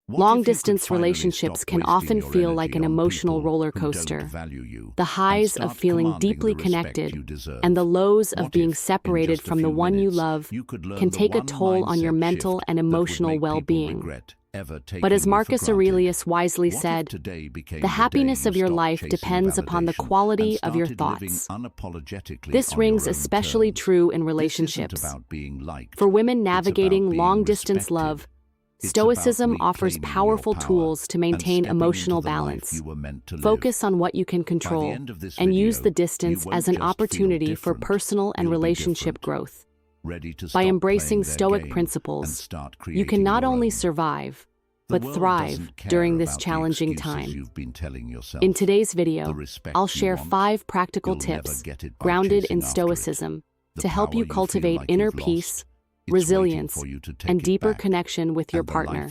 Long-distance relationships can often feel like an emotional roller coaster. The highs of feeling deeply connected and the lows of being separated from the one you love can take a toll on your mental and emotional well-being. But as Marcus Aurelius wisely said, the happiness of your life depends upon the quality of your thoughts. This rings especially true in relationships. For women navigating long-distance love, Stoicism offers powerful tools to maintain emotional balance. Focus on what you can control and use the distance as an opportunity for personal and relationship growth. By embracing Stoic principles, you can not only survive, but thrive during this challenging time. In today's video, I'll share 5 practical tips grounded in Stoicism to help you cultivate inner peace, resilience, and deeper connection with your partner.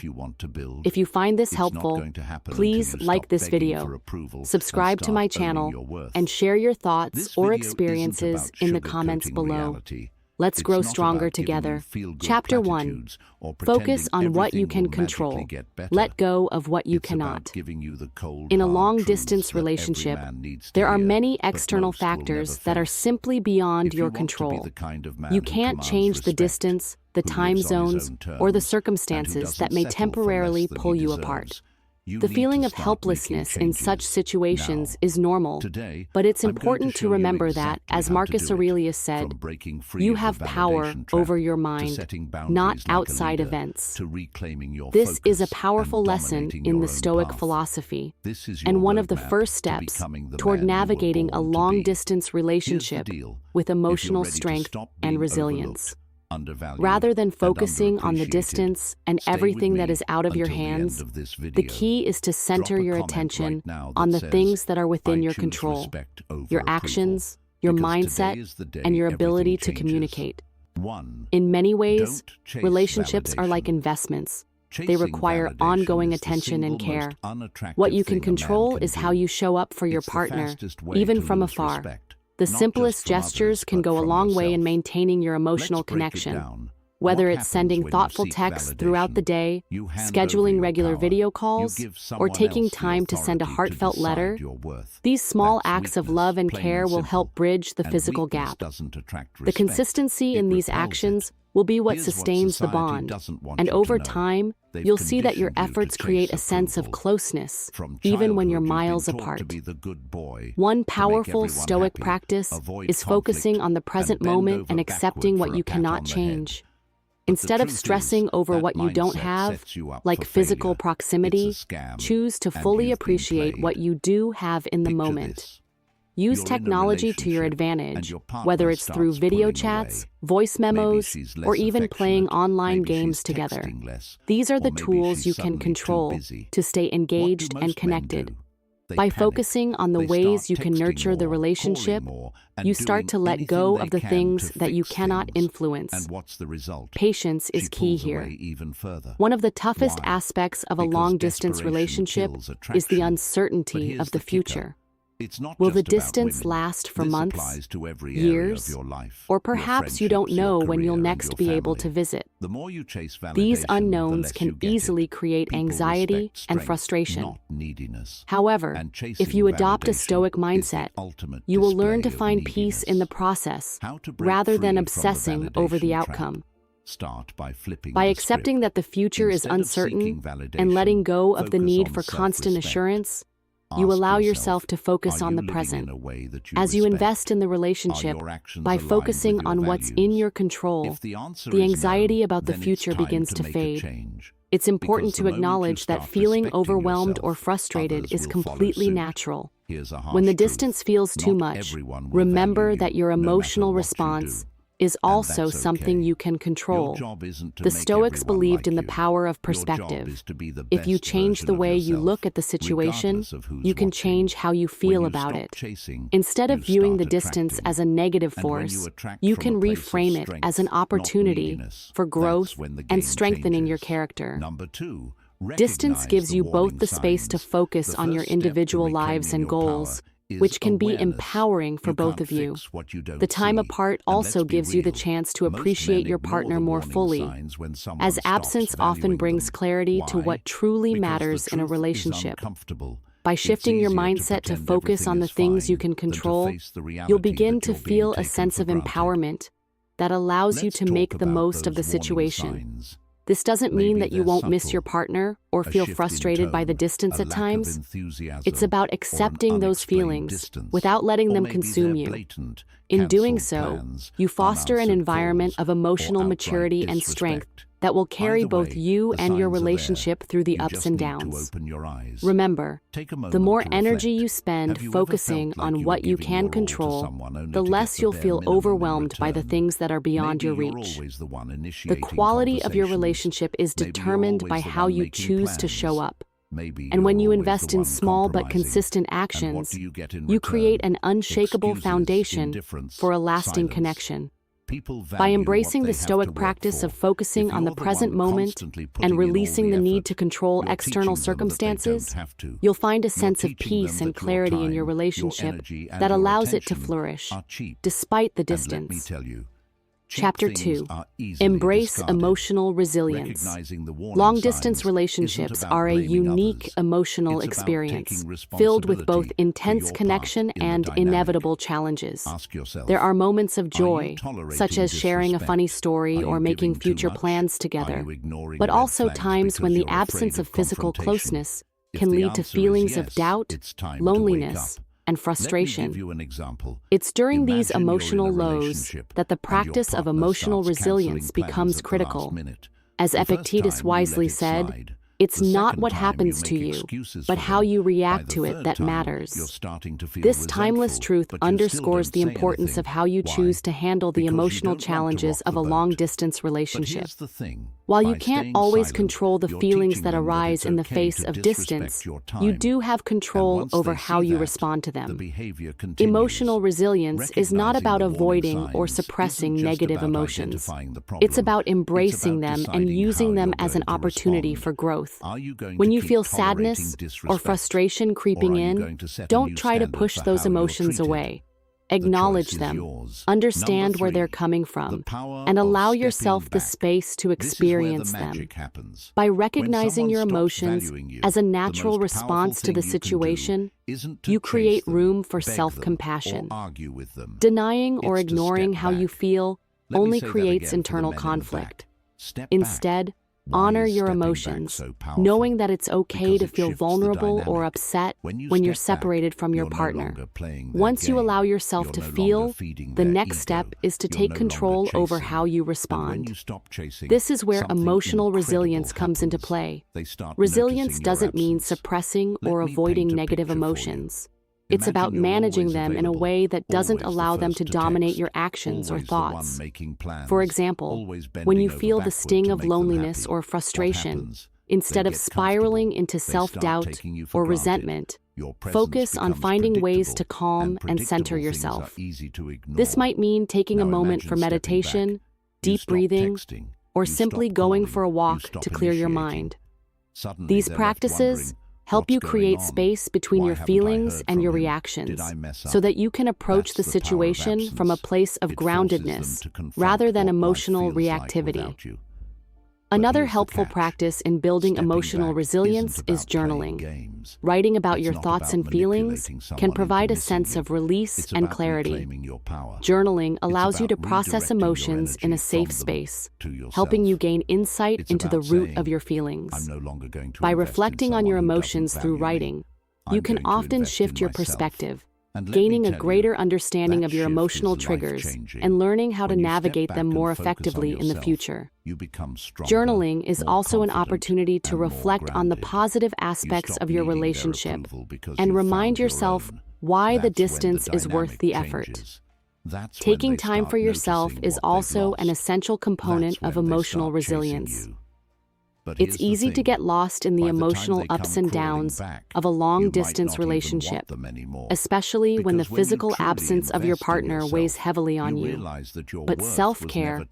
If you find this helpful, please like this video, subscribe to my channel, and share your thoughts or experiences in the comments below. Let's grow stronger together. Chapter 1. Focus on what you can control. Let go of what you cannot. In a long-distance relationship, there are many external factors that are simply beyond your control. You can't change the distance, the time zones, or the circumstances that may temporarily pull you apart. The feeling of helplessness in such situations is normal, but it's important to remember that, as Marcus Aurelius said, you have power over your mind, not outside events. This is a powerful lesson in the Stoic philosophy, and one of the first steps toward navigating a long-distance relationship with emotional strength and resilience. Rather than focusing on the distance and everything that is out of your hands, the key is to center your attention on the things that are within your control, your actions, your mindset, and your ability to communicate. In many ways, relationships are like investments. They require ongoing attention and care. What you can control is how you show up for your partner, even from afar. The simplest gestures can go a long way in maintaining your emotional connection. Whether it's sending thoughtful texts throughout the day, scheduling regular video calls, or taking time to send a heartfelt letter, these small acts of love and care will help bridge the physical gap. The consistency in these actions will be what sustains the bond, and over time, you'll see that your efforts create a sense of closeness, even when you're miles apart. One powerful Stoic practice is focusing on the present moment and accepting what you cannot change. Instead of stressing over what you don't have, like physical proximity, choose to fully appreciate what you do have in the moment. Use technology to your advantage, whether it's through video chats, voice memos, or even playing online games together. These are the tools you can control to stay engaged and connected. By focusing on the ways you can nurture the relationship, you start to let go of the things that you cannot influence. Patience is key here. One of the toughest aspects of a long-distance relationship is the uncertainty of the future. Will the distance last for months, years, or perhaps you don't know when you'll next be able to visit? These unknowns can easily create anxiety and frustration. However, if you adopt a Stoic mindset, you will learn to find peace in the process rather than obsessing over the outcome. By accepting that the future is uncertain and letting go of the need for constant assurance, you allow yourself to focus on the present. As you invest in the relationship, by focusing on what's in your control, the anxiety about the future begins to fade. It's important to acknowledge that feeling overwhelmed or frustrated is completely natural. When the distance feels too much, remember that your emotional response is also something you can control. The Stoics believed in the power of perspective. If you change the way you look at the situation, you can change how you feel about it. Instead of viewing the distance as a negative force, you can reframe it as an opportunity for growth and strengthening your character. Distance gives you both the space to focus on your individual lives and goals, which can be empowering for both of you. The time apart also gives you the chance to appreciate your partner more fully, as absence often brings clarity to what truly matters in a relationship. By shifting your mindset to focus on the things you can control, you'll begin to feel a sense of empowerment that allows you to make the most of the situation. This doesn't mean that you won't miss your partner or feel frustrated by the distance at times. It's about accepting those feelings without letting them consume you. In doing so, you foster an environment of emotional maturity and strength that will carry both you and your relationship through the ups and downs. Remember, the more energy you spend focusing on what you can control, the less you'll feel overwhelmed by the things that are beyond your reach. The quality of your relationship is determined by how you choose to show up. And when you invest in small but consistent actions, you create an unshakable foundation for a lasting connection. By embracing the Stoic practice of focusing on the present moment and releasing the need to control external circumstances, you'll find a sense of peace and clarity in your relationship that allows it to flourish, despite the distance. Chapter 2. Embrace emotional resilience. Long-distance relationships are a unique emotional experience, filled with both intense connection and inevitable challenges. There are moments of joy, such as sharing a funny story or making future plans together, but also times when the absence of physical closeness can lead to feelings of doubt, loneliness, and frustration. It's during these emotional lows that the practice of emotional resilience becomes critical. As Epictetus wisely said, it's not what happens to you, but how you react to it that matters. This timeless truth underscores the importance of how you choose to handle the emotional challenges of a long-distance relationship. While you can't always control the feelings that arise in the face of distance, you do have control over how you respond to them. Emotional resilience is not about avoiding or suppressing negative emotions. It's about embracing them and using them as an opportunity for growth. When you feel sadness or frustration creeping in, don't try to push those emotions away. Acknowledge them, understand where they're coming from, and allow yourself the space to experience them. By recognizing your emotions as a natural response to the situation, you create room for self-compassion. Denying or ignoring how you feel only creates internal conflict. Instead, honor your emotions, knowing that it's okay to feel vulnerable or upset when you're separated from your partner. Once you allow yourself to feel, the next step is to take control over how you respond. This is where emotional resilience comes into play. Resilience doesn't mean suppressing or avoiding negative emotions. It's about managing them in a way that doesn't allow them to dominate your actions or thoughts. For example, when you feel the sting of loneliness or frustration, instead of spiraling into self-doubt or resentment, focus on finding ways to calm and center yourself. This might mean taking a moment for meditation, deep breathing, or simply going for a walk to clear your mind. These practices help you create space between your feelings and your reactions, so that you can approach the situation from a place of groundedness rather than emotional reactivity. Another helpful practice in building emotional resilience is journaling. Writing about your thoughts and feelings can provide a sense of release and clarity. Journaling allows you to process emotions in a safe space, helping you gain insight into the root of your feelings. By reflecting on your emotions through writing, you can often shift your perspective, gaining a greater understanding of your emotional triggers and learning how to navigate them more effectively in the future. Journaling is also an opportunity to reflect on the positive aspects of your relationship and remind yourself why the distance is worth the effort. Taking time for yourself is also an essential component of emotional resilience. It's easy to get lost in the emotional ups and downs of a long-distance relationship, especially when the physical absence of your partner weighs heavily on you. But self-care,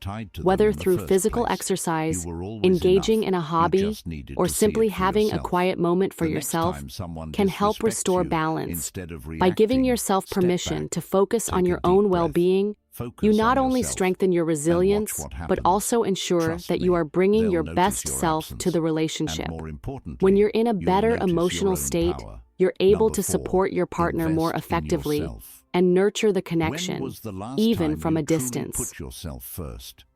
whether through physical exercise, engaging in a hobby, or simply having a quiet moment for yourself, can help restore balance. By giving yourself permission to focus on your own well-being, you not only strengthen your resilience, but also ensure that you are bringing your best self to the relationship. When you're in a better emotional state, you're able to support your partner more effectively and nurture the connection, even from a distance.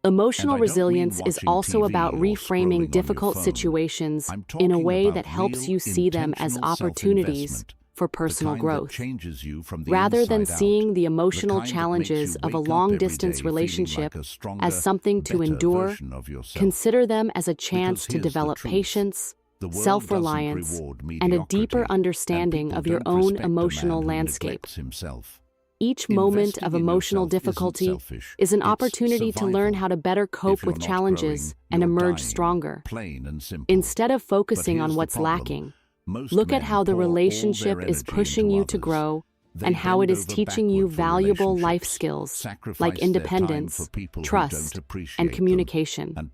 Emotional resilience is also about reframing difficult situations in a way that helps you see them as opportunities for personal growth. Rather than seeing the emotional challenges of a long-distance relationship as something to endure, consider them as a chance to develop patience, self-reliance, and a deeper understanding of your own emotional landscape. Each moment of emotional difficulty is an opportunity to learn how to better cope with challenges and emerge stronger. Instead of focusing on what's lacking, look at how the relationship is pushing you to grow and how it is teaching you valuable life skills like independence, trust, and communication.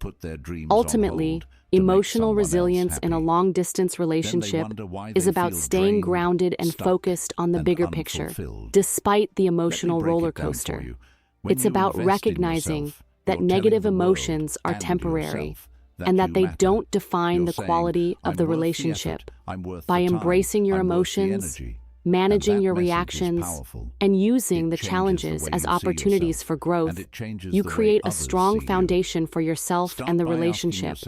Ultimately, emotional resilience in a long-distance relationship is about staying grounded and focused on the bigger picture, despite the emotional roller coaster. It's about recognizing that negative emotions are temporary and that they don't define the quality of the relationship. By embracing your emotions, managing your reactions, and using the challenges as opportunities for growth, you create a strong foundation for yourself and the relationship.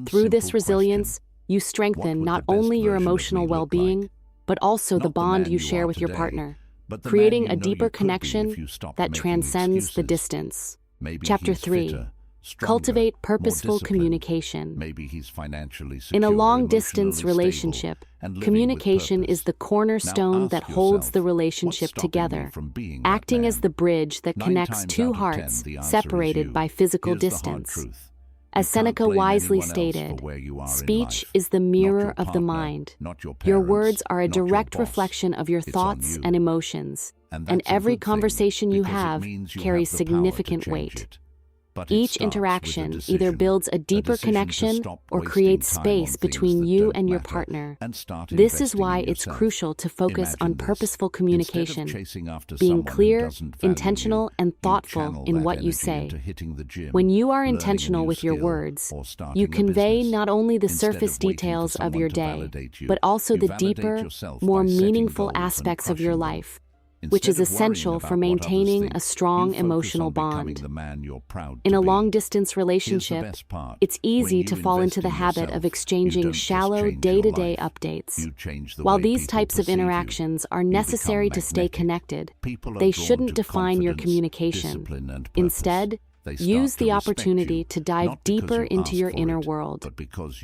Through this resilience, you strengthen not only your emotional well-being, but also the bond you share with your partner, creating a deeper connection that transcends the distance. Chapter 3. Cultivate purposeful communication. In a long-distance relationship, communication is the cornerstone that holds the relationship together, acting as the bridge that connects two hearts separated by physical distance. As Seneca wisely stated, speech is the mirror of the mind. Your words are a direct reflection of your thoughts and emotions, and every conversation you have carries significant weight. Each interaction either builds a deeper connection or creates space between you and your partner. This is why it's crucial to focus on purposeful communication, being clear, intentional, and thoughtful in what you say. When you are intentional with your words, you convey not only the surface details of your day, but also the deeper, more meaningful aspects of your life, which is essential for maintaining a strong emotional bond. In a long-distance relationship, it's easy to fall into the habit of exchanging shallow, day-to-day updates. While these types of interactions are necessary to stay connected, they shouldn't define your communication. Instead, use the opportunity to dive deeper into your inner world.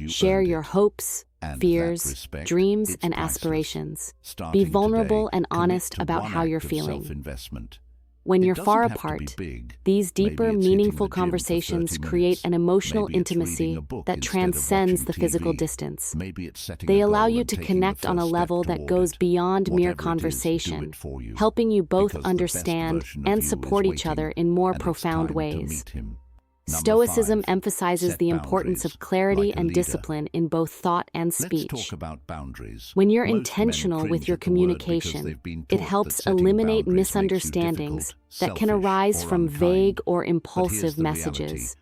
Share your hopes, fears, dreams, and aspirations. Be vulnerable and honest about how you're feeling. When you're far apart, these deeper, meaningful conversations create an emotional intimacy that transcends the physical distance. They allow you to connect on a level that goes beyond mere conversation, helping you both understand and support each other in more profound ways. Stoicism emphasizes the importance of clarity and discipline in both thought and speech. When you're intentional with your communication, it helps eliminate misunderstandings that can arise from vague or impulsive messages.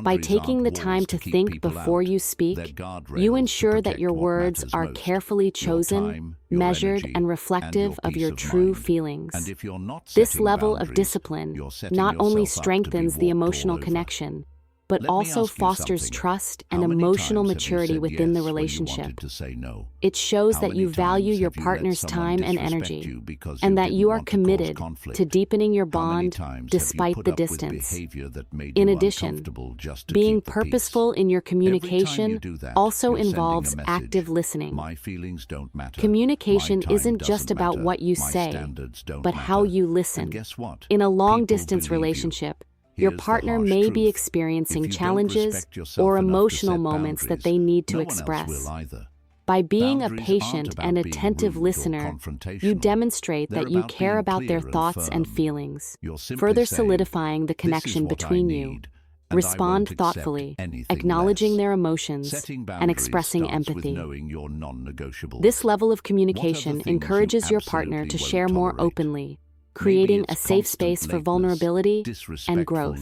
By taking the time to think before you speak, you ensure that your words are carefully chosen, measured, and reflective of your true feelings. This level of discipline not only strengthens the emotional connection, but also fosters trust and emotional maturity within the relationship. It shows that you value your partner's time and energy, and that you are committed to deepening your bond despite the distance. In addition, being purposeful in your communication also involves active listening. Communication isn't just about what you say, but how you listen. In a long-distance relationship, communication is the cornerstone that holds the relationship together. Each interaction either builds a deeper connection or creates space between you and your partner. When you are intentional with your communication, it also involves active listening. Communication isn't just about what you say, but how you listen. In a long-distance relationship, your partner may be experiencing challenges or emotional moments that they need to express. By being a patient and attentive listener, you demonstrate that you care about their thoughts and feelings, further solidifying the connection between you. Respond thoughtfully, acknowledging their emotions and expressing empathy. This level of communication encourages your partner to share more openly, creating a safe space for vulnerability and growth.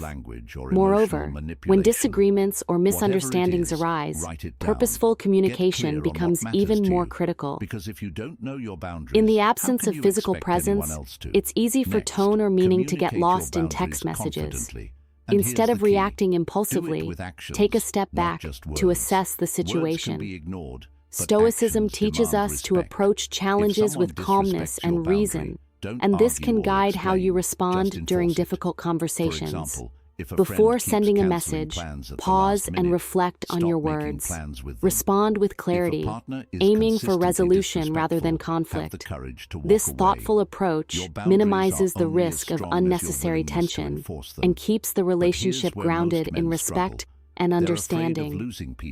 Moreover, when disagreements or misunderstandings arise, purposeful communication becomes even more critical. In the absence of physical presence, it's easy for tone or meaning to get lost in text messages. Instead of reacting impulsively, take a step back to assess the situation. Stoicism teaches us to approach challenges with calmness and reason, and this can guide how you respond during difficult conversations. Before sending a message, pause and reflect on your words. Respond with clarity, aiming for resolution rather than conflict. This thoughtful approach minimizes the risk of unnecessary tension and keeps the relationship grounded in respect and understanding.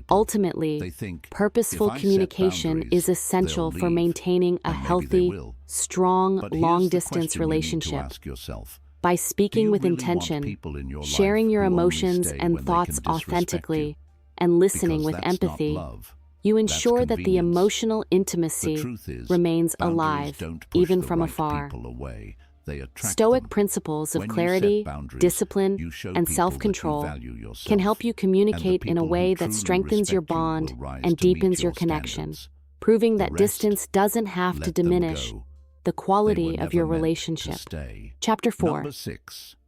Ultimately, purposeful communication is essential for maintaining a healthy, strong, long-distance relationship. By speaking with intention, sharing your emotions and thoughts authentically, and listening with empathy, you ensure that the emotional intimacy remains alive, even from afar. Stoic principles of clarity, discipline, and self-control can help you communicate in a way that strengthens your bond and deepens your connection, proving that distance doesn't have to diminish the quality of your relationship. Chapter 4.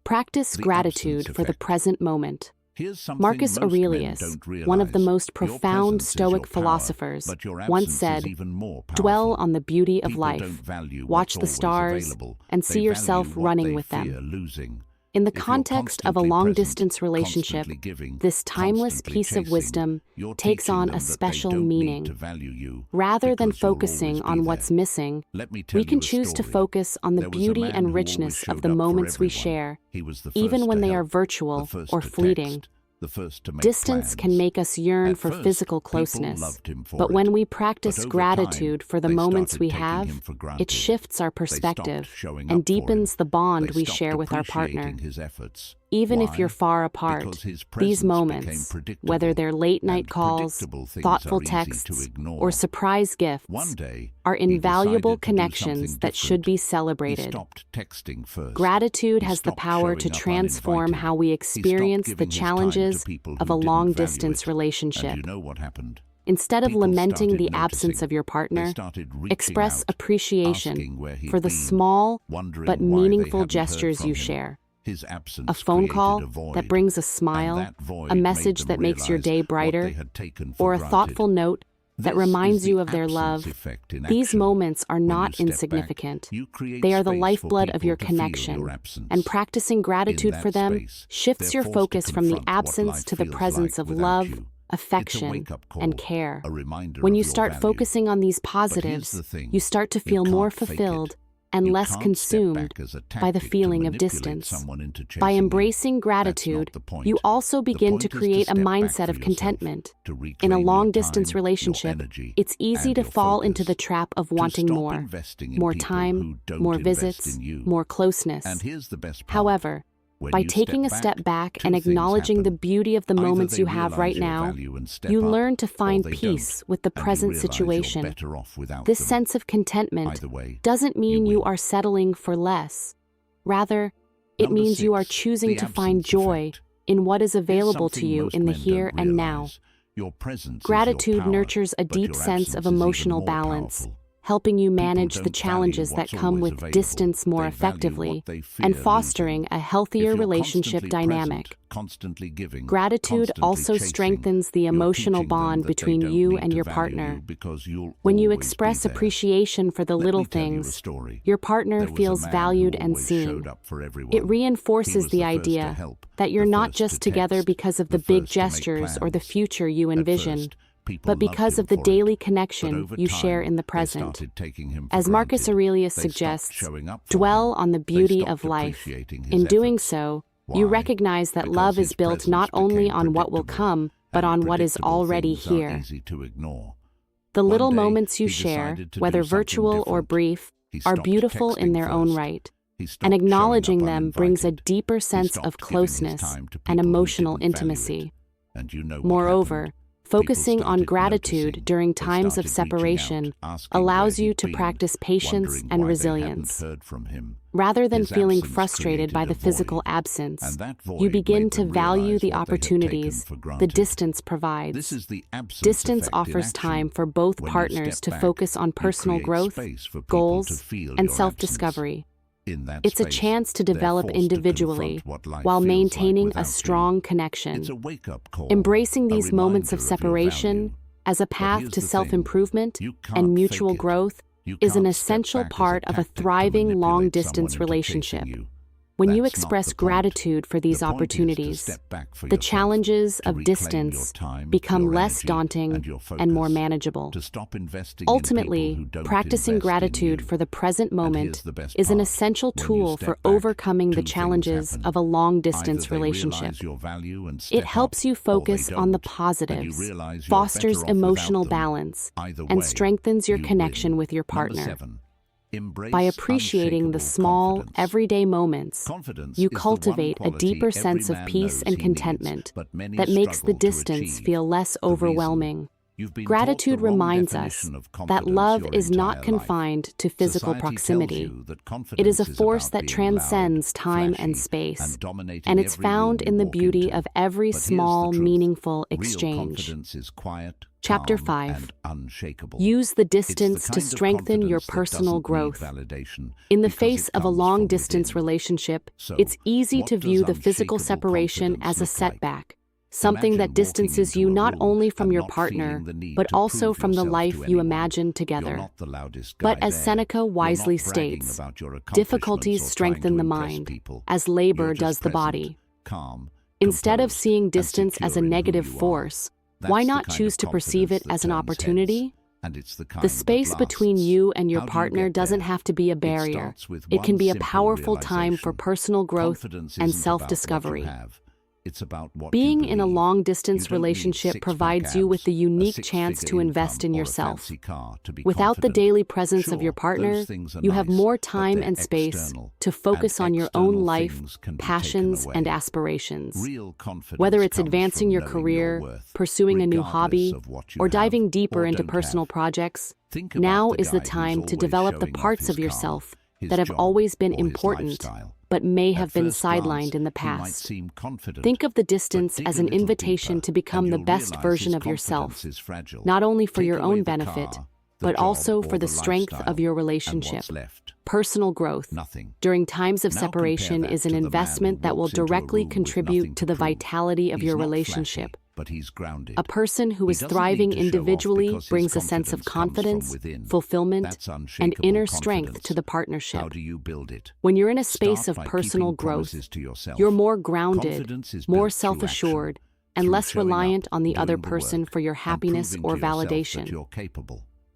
Practice gratitude for the present moment. Marcus Aurelius, one of the most profound Stoic philosophers, once said, "Dwell on the beauty of life, watch the stars, and see yourself running with them." In the context of a long-distance relationship, this timeless piece of wisdom takes on a special meaning. Rather than focusing on what's missing, we can choose to focus on the beauty and richness of the moments we share, even when they are virtual or fleeting. Distance can make us yearn for physical closeness, but when we practice gratitude for the moments we have, it shifts our perspective and deepens the bond we share with our partner. Even if you're far apart, these moments, whether they're late-night calls, thoughtful texts, or surprise gifts, are invaluable connections that should be celebrated. Gratitude has the power to transform how we experience the challenges of a long-distance relationship. Instead of lamenting the absence of your partner, express appreciation for the small but meaningful gestures you share. A phone call that brings a smile, a message that makes your day brighter, or a thoughtful note that reminds you of their love. These moments are not insignificant. They are the lifeblood of your connection, and practicing gratitude for them shifts your focus from the absence to the presence of love, affection, and care. When you start focusing on these positives, you start to feel more fulfilled and less consumed by the feeling of distance. By embracing gratitude, you also begin to create a mindset of contentment. In a long-distance relationship, it's easy to fall into the trap of wanting more time, more visits, more closeness. However, by taking a step back and acknowledging the beauty of the moments you have right now, you learn to find peace with the present situation. This sense of contentment doesn't mean you are settling for less. Rather, it means you are choosing to find joy in what is available to you in the here and now. Gratitude nurtures a deep sense of emotional balance, helping you manage the challenges that come with distance more effectively, and fostering a healthier relationship dynamic. Gratitude also strengthens the emotional bond between you and your partner. When you express appreciation for the little things, your partner feels valued and seen. It reinforces the idea that you're not just together because of the big gestures or the future you envision, but because of the daily connection you share in the present. As Marcus Aurelius suggests, dwell on the beauty of life. In doing so, You recognize that love is built not only on what will come, but on what is already here. The little moments you share, whether virtual or brief, are beautiful in their own right, and acknowledging them brings a deeper sense of closeness and emotional intimacy. Moreover, focusing on gratitude during times of separation allows you to practice patience and resilience. Rather than feeling frustrated by the physical absence, you begin to value the opportunities the distance provides. Distance offers time for both partners to focus on personal growth, goals, and self-discovery. It's a chance to develop individually while maintaining a strong connection. Embracing these moments of separation as a path to self-improvement and mutual growth is an essential part of a thriving long-distance relationship. When you express gratitude for these opportunities, the challenges of distance become less daunting and more manageable. Ultimately, practicing gratitude for the present moment is an essential tool for overcoming the challenges of a long-distance relationship. It helps you focus on the positives, fosters emotional balance, and strengthens your connection with your partner. By appreciating the small, everyday moments, you cultivate a deeper sense of peace and contentment that makes the distance feel less overwhelming. Gratitude reminds us that love is not confined to physical proximity. It is a force that transcends time and space, and it's found in the beauty of every small, meaningful exchange. Chapter 5. Use the distance to strengthen your personal growth. In the face of a long-distance relationship, it's easy to view the physical separation as a setback, something that distances you not only from your partner, but also from the life you imagine together. But as Seneca wisely states, difficulties strengthen the mind, as labor does the body. Instead of seeing distance as a negative force, why not choose to perceive it as an opportunity? The space between you and your partner doesn't have to be a barrier. It can be a powerful time for personal growth and self-discovery. Being in a long-distance relationship provides you with the unique chance to invest in yourself. Without the daily presence of your partner, you have more time and space to focus on your own life, passions, and aspirations. Whether it's advancing your career, pursuing a new hobby, or diving deeper into personal projects, now is the time to develop the parts of yourself that have always been important, but may have been sidelined in the past. Think of the distance as an invitation to become the best version of yourself, not only for your own benefit, but also for the strength of your relationship. Personal growth during times of separation is an investment that will directly contribute to the vitality of your relationship. A person who is thriving individually brings a sense of confidence, fulfillment, and inner strength to the partnership. When you're in a space of personal growth, you're more grounded, more self-assured, and less reliant on the other person for your happiness or validation.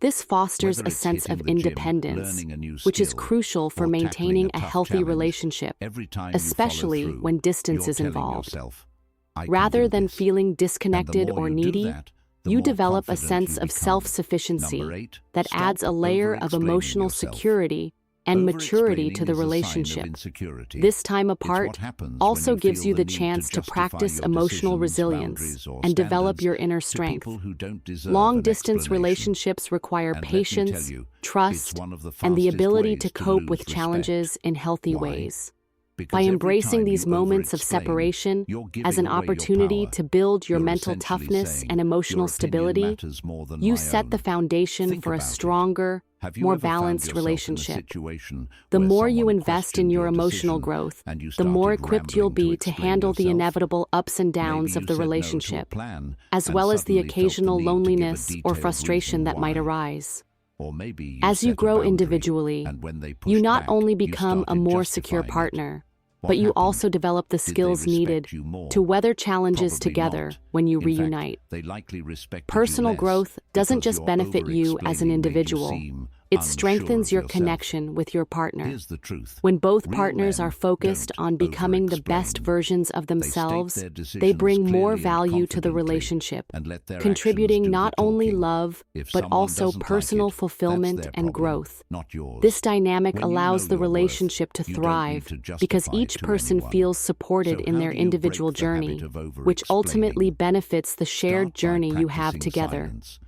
This fosters a sense of independence, which is crucial for maintaining a healthy relationship, especially when distance is involved. Rather than feeling disconnected or needy, you develop a sense of self-sufficiency that adds a layer of emotional security and maturity to the relationship. This time apart also gives you the chance to practice emotional resilience and develop your inner strength. Long-distance relationships require patience, trust, and the ability to cope with challenges in healthy ways. By embracing these moments of separation as an opportunity to build your mental toughness and emotional stability, you set the foundation for a stronger, more balanced relationship. The more you invest in your emotional growth, the more equipped you'll be to handle the inevitable ups and downs of the relationship, as well as the occasional loneliness or frustration that might arise. As you grow individually, you not only become a more secure partner, but you also develop the skills needed to weather challenges together when you reunite. Personal growth doesn't just benefit you as an individual, It unsure strengthens of your yourself. connection with your partner. Here's the truth. When both Real partners men are focused don't on becoming the over-explain. best versions of They state themselves, their they decisions bring more clearly and value to the confidently relationship, and let their contributing actions do the not only talking. love, If but someone also doesn't like personal it, that's fulfillment their and problem, growth. not yours. This dynamic When you allows know the your worth, relationship to you don't thrive need to because justify it each to person anyone. feels supported So in how their do you break individual the habit journey, of which ultimately over-explaining? benefits the shared Start by journey you have practicing together. silence.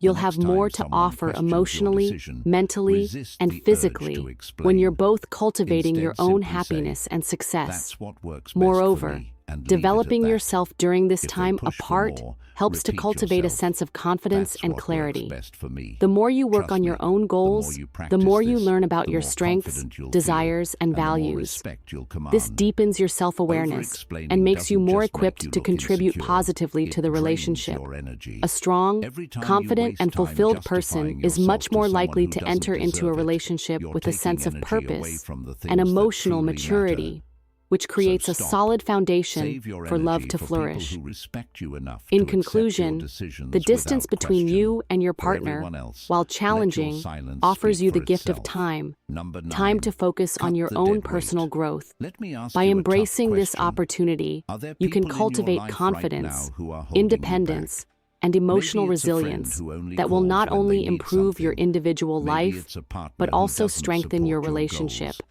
You'll The have next more time to someone offer questions your emotionally, decision, mentally, resist and the urge to physically explain. when you're both cultivating your Instead, own simply say, happiness and success. "That's what works best Moreover, for me," and leave it at developing that. yourself during this If they time push for apart more, helps to repeat cultivate a yourself, sense of confidence "That's and what works clarity. best for me." The more you work Trust on me, your own the goals, more you the practice more you this, learn about the your more strengths, confident you'll desires, feel, and the more values. respect you'll command. This deepens your self-awareness Over-explaining and makes you doesn't more just make equipped you to look contribute insecure, positively to it the drains relationship. your energy. A strong, Every time you confident, waste and time fulfilled person justifying is yourself much to more someone likely who to doesn't enter into a deserve it, relationship you're with a taking sense of energy away purpose from the and things that emotional truly maturity, matter. which creates a So stop. solid foundation Save your for love energy to for flourish. people who respect you enough In to accept your conclusion, decisions the distance without between question. you and your For partner, everyone else, while let your challenging, silence offers speak you for the gift of itself. time. Number 9. Time to focus on Cut your the own dead personal weight. growth. Let me ask By you a tough embracing this question. opportunity, Are there you can people in your cultivate life confidence, right now who are holding you independence, back? and emotional Maybe it's a friend resilience who only that will calls not when they only need improve your something. individual Maybe life, it's a partner but who also doesn't strengthen your support relationship. goals.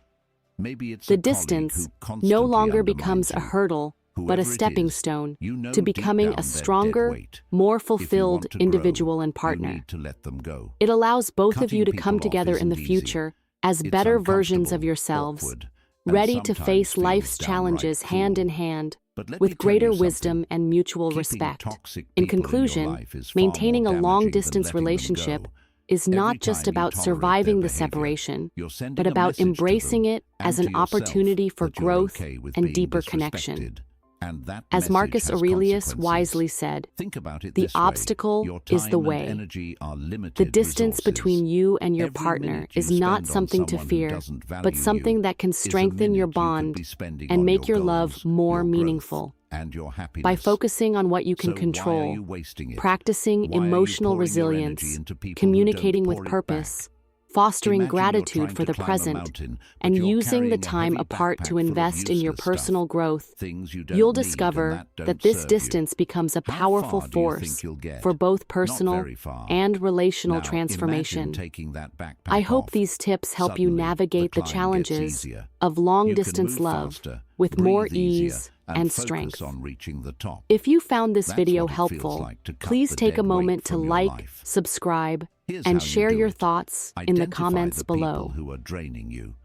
Maybe it's The a colleague distance who no constantly longer undermines becomes a you. hurdle, but a Whoever it stepping is, stone you know to deep becoming down a they're dead stronger, weight. more If you fulfilled want to grow, individual and you partner. need to let them go. It allows both of you Cutting to come people off together in the isn't easy. future as It's better versions of uncomfortable, yourselves, awkward, and ready to sometimes face feels life's downright challenges hand in cruel. hand, But let me with tell you greater something. wisdom and mutual Keeping respect. toxic In people in your conclusion, life is far maintaining a more damaging than long-distance letting them relationship go. is Every not just time you about tolerate surviving their the behavior, separation, you're sending but a about message to them embracing it as and an to yourself opportunity for that you're growth okay with and being deeper connection. disrespected. And that As message Marcus has Aurelius consequences. wisely said, Think about it the this way. obstacle Your is the time and way. energy are limited The distance resources. between you and your Every partner minute you is not spend on something to someone who fear, doesn't value but something you that can is a strengthen your minute you could bond be spending and on make your love goals, more your growth, meaningful. and your happiness. By focusing on what you can So why are control, you wasting it? practicing Why are you emotional pouring your energy resilience, into people who communicating don't with pour it purpose, back? fostering Imagine you're gratitude trying for to the climb a present, mountain, but and you're using the carrying a time heavy apart backpack to full of invest in your useless stuff, personal growth, things you don't you'll need and discover don't that this serve you. distance becomes a How powerful far do you force think you'll get? for both Not personal very far. and relational Now, transformation. imagine taking that backpack I hope off. these tips help you Suddenly, navigate the climb gets challenges easier. of You can long-distance move love faster, with more breathe easier, ease and and focus strength. on reaching the top. If you found this That's video what it feels helpful, like to cut please the take a dead weight moment to from your like, life. subscribe, Here's and how you share do your it. thoughts in the Identify comments the below. people who are draining you.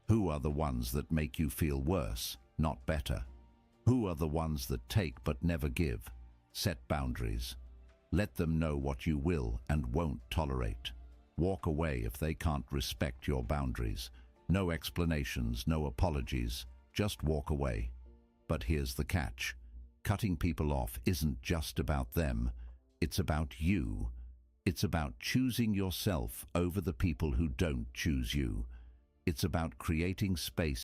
Who are the ones that make you feel worse, not better? Who are the ones that take but never give? Set boundaries. Let them know what you will and won't tolerate. Walk away if they can't respect your boundaries. No explanations, no apologies. Just walk away. But here's the catch. Cutting people off isn't just about them. It's about you. It's about choosing yourself over the people who don't choose you. It's about creating space